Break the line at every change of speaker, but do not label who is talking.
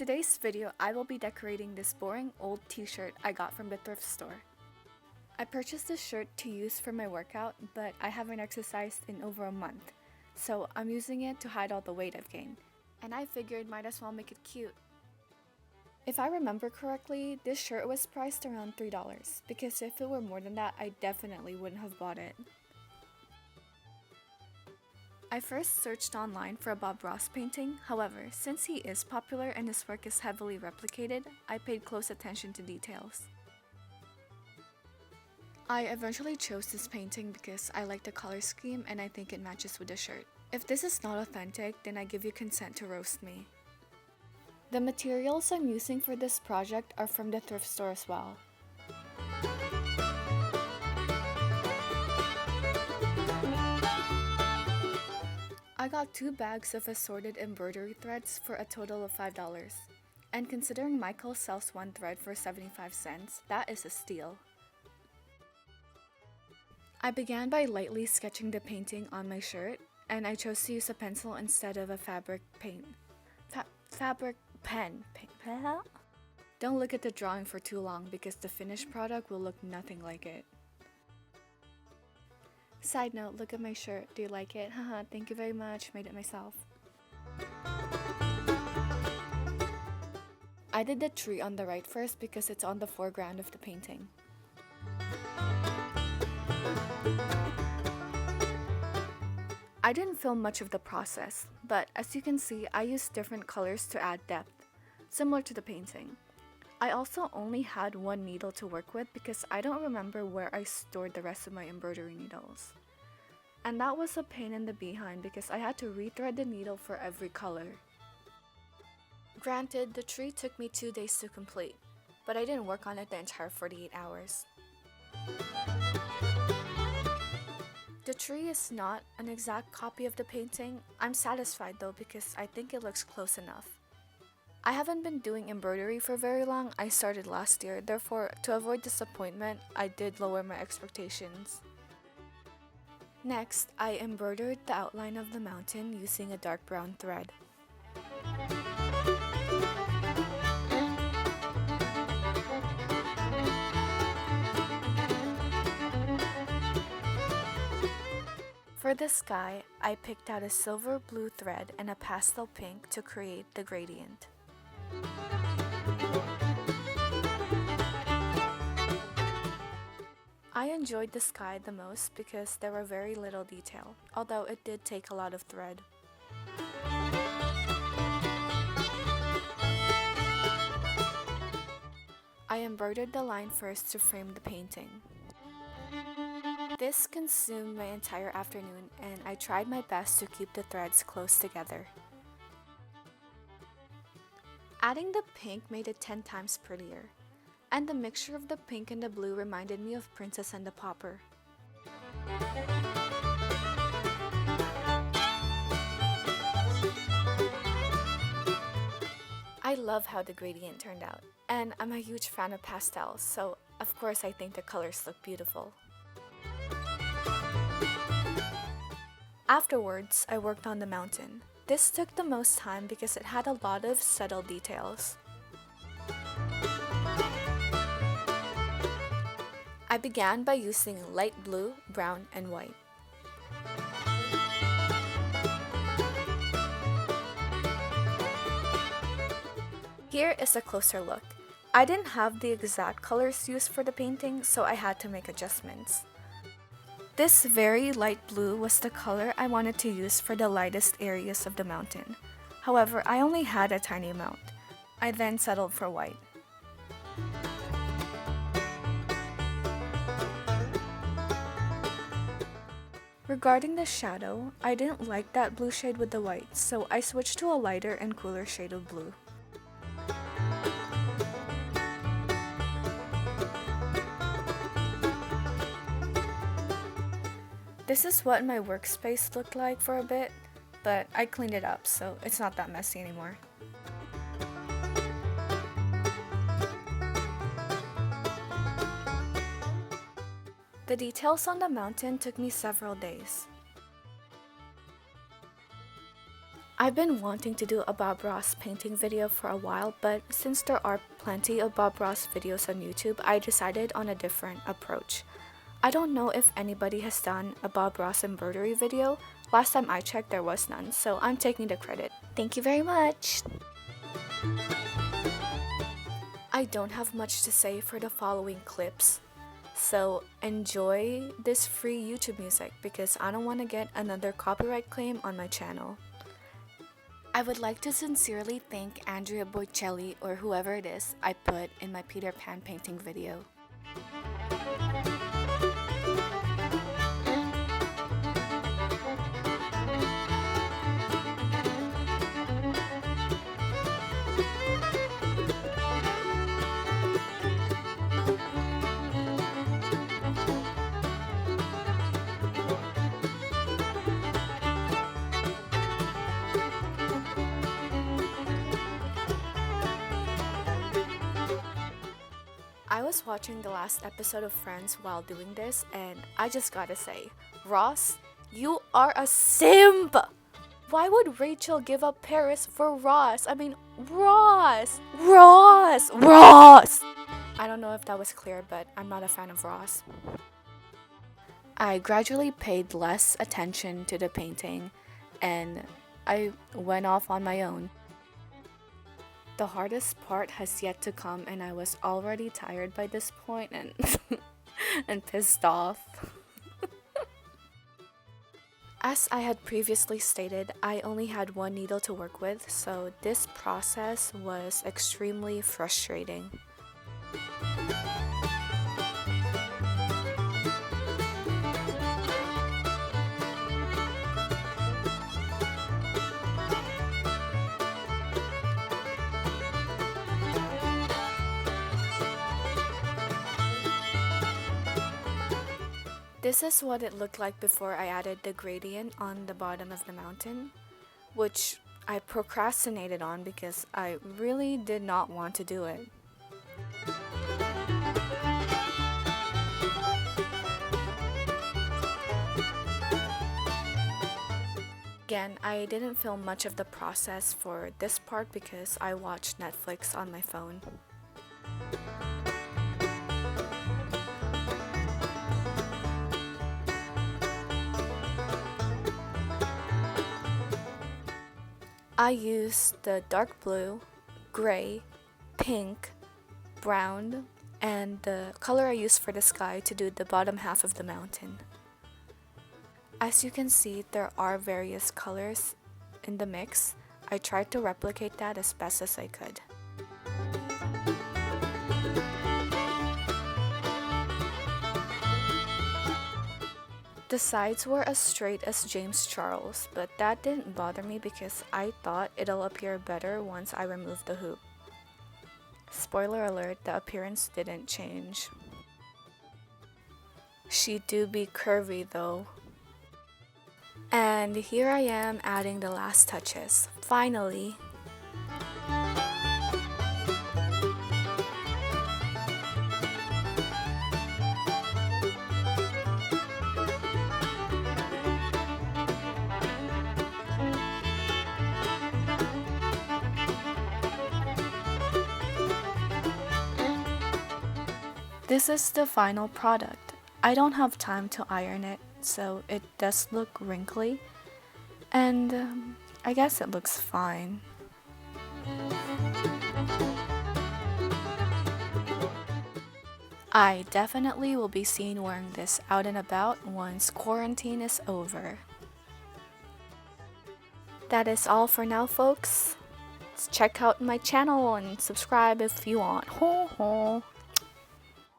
today's video, I will be decorating this boring old t-shirt I got from the thrift store. I purchased this shirt to use for my workout, but I haven't exercised in over a month, so I'm using it to hide all the weight I've gained, and I figured might as well make it cute. If I remember correctly, this shirt was priced around $3, because if it were more than that, I definitely wouldn't have bought it. I first searched online for a Bob Ross painting, however, since he is popular and his work is heavily replicated, I paid close attention to details. I eventually chose this painting because I like the color scheme and I think it matches with the shirt. If this is not authentic, then I give you consent to roast me. The materials I'm using for this project are from the thrift store as well. I got 2 bags of assorted embroidery threads for a total of $5. And considering Michael sells one thread for 75 cents, that is a steal. I began by lightly sketching the painting on my shirt, and I chose to use a pencil instead of a fabric pen. Don't look at the drawing for too long because the finished product will look nothing like it. Side note, look at my shirt. Do you like it? Haha, thank you very much. Made it myself. I did the tree on the right first because it's on the foreground of the painting. I didn't film much of the process, but as you can see, I used different colors to add depth, similar to the painting. I also only had one needle to work with because I don't remember where I stored the rest of my embroidery needles. And that was a pain in the behind because I had to rethread the needle for every color. Granted, the tree took me 2 days to complete, but I didn't work on it the entire 48 hours. The tree is not an exact copy of the painting. I'm satisfied though because I think it looks close enough. I haven't been doing embroidery for very long. I started last year, therefore to avoid disappointment, I did lower my expectations. Next, I embroidered the outline of the mountain using a dark brown thread. For the sky, I picked out a silver blue thread and a pastel pink to create the gradient. I enjoyed the sky the most because there were very little detail, although it did take a lot of thread. I embroidered the line first to frame the painting. This consumed my entire afternoon and I tried my best to keep the threads close together. Adding the pink made it 10 times prettier, and the mixture of the pink and the blue reminded me of Princess and the Pauper. I love how the gradient turned out, and I'm a huge fan of pastels, so of course I think the colors look beautiful. Afterwards, I worked on the mountain. This took the most time because it had a lot of subtle details. I began by using light blue, brown, and white. Here is a closer look. I didn't have the exact colors used for the painting, so I had to make adjustments. This very light blue was the color I wanted to use for the lightest areas of the mountain. However, I only had a tiny amount. I then settled for white. Regarding the shadow, I didn't like that blue shade with the white, so I switched to a lighter and cooler shade of blue. This is what my workspace looked like for a bit, but I cleaned it up, so it's not that messy anymore. The details on the mountain took me several days. I've been wanting to do a Bob Ross painting video for a while, but since there are plenty of Bob Ross videos on YouTube, I decided on a different approach. I don't know if anybody has done a Bob Ross embroidery video. Last time I checked, there was none, so I'm taking the credit. Thank you very much! I don't have much to say for the following clips, so enjoy this free YouTube music because I don't want to get another copyright claim on my channel. I would like to sincerely thank Andrea Bocelli or whoever it is I put in my Peter Pan painting video. I was watching the last episode of Friends while doing this, and I just gotta say, Ross, you are a simp! Why would Rachel give up Paris for Ross? I mean, Ross! Ross! Ross! I don't know if that was clear, but I'm not a fan of Ross. I gradually paid less attention to the painting, and I went off on my own. The hardest part has yet to come, and I was already tired by this point and and pissed off. As I had previously stated, I only had one needle to work with, so this process was extremely frustrating. This is what it looked like before I added the gradient on the bottom of the mountain, which I procrastinated on because I really did not want to do it. Again, I didn't film much of the process for this part because I watched Netflix on my phone. I used the dark blue, gray, pink, brown, and the color I used for the sky to do the bottom half of the mountain. As you can see, there are various colors in the mix. I tried to replicate that as best as I could. The sides were as straight as James Charles, but that didn't bother me because I thought it'll appear better once I remove the hoop. Spoiler alert, the appearance didn't change. She do be curvy though. And here I am adding the last touches. Finally! This is the final product. I don't have time to iron it, so it does look wrinkly, and I guess it looks fine. I definitely will be seen wearing this out and about once quarantine is over. That is all for now, folks. Check out my channel and subscribe if you want. Ho ho!